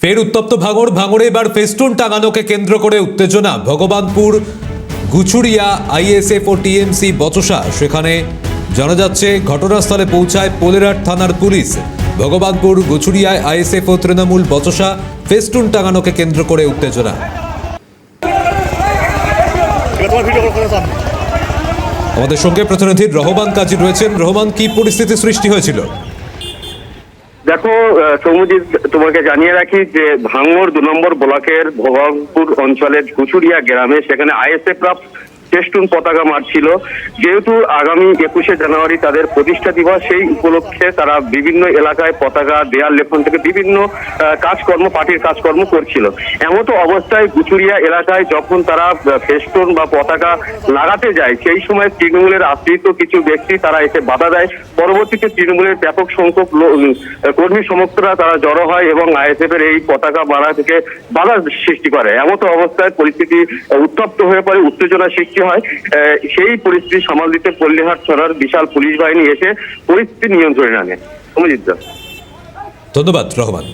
ফের উত্তপ্ত ভাঙড়ে এবার ফেস্টুন টাঙানোকে কেন্দ্র করে উত্তেজনা। ভগবানপুর গুছুড়িয়া আইএসএফ ও টিএমসি বচসা। সেখানে জানা যাচ্ছে ঘটনাস্থলে পৌঁছায় পোলেরহাট থানার পুলিশ। ভগবানপুর গুছুড়িয়ায় আইএসএফ ও তৃণমূল বচসা। ফেস্টুন টাঙানোকে কেন্দ্র করে উত্তেজনা। আমাদের সঙ্গে প্রতিনিধি রহমান কাজী রয়েছেন। রহমান, কি পরিস্থিতি সৃষ্টি হয়েছিল? দেখো সৌম্যজিৎ, তোমাকে জানিয়ে রাখি যে ভাঙড় 2 নম্বর ব্লকের ভগবানপুর অঞ্চলের কুচুরিয়া গ্রামে সেখানে আইএসএফরা ফেস্টুন পতাকা মারছিল। যেহেতু আগামী 21শে জানুয়ারি তাদের প্রতিষ্ঠা দিবস, সেই উপলক্ষে তারা বিভিন্ন এলাকায় পতাকা, দেয়াল লেখন থেকে বিভিন্ন কাজকর্ম, পার্টির কাজকর্ম করছিল। এমতো অবস্থায় গুচুরিয়া এলাকায় যখন তারা ফেস্টুন বা পতাকা লাগাতে যায়, সেই সময় তৃণমূলের আশ্রিত কিছু ব্যক্তি তারা এসে বাধা দেয়। পরবর্তীতে তৃণমূলের ব্যাপক সংখ্যক কর্মী সমর্থকরা তারা জড়ো হয় এবং আইএসএফ এর এই পতাকা মারা থেকে বাধা সৃষ্টি করে। এমতো অবস্থায় পরিস্থিতি উত্তপ্ত হয়ে পড়ে, উত্তেজনা সৃষ্টি হয়। সেই পরিস্থিতি সামাল দিতে পোলেরহাট থানার বিশাল পুলিশ বাহিনী এসে পরিস্থিতি নিয়ন্ত্রণে আনে। অমিজিৎ দা, ধন্যবাদ রহমান।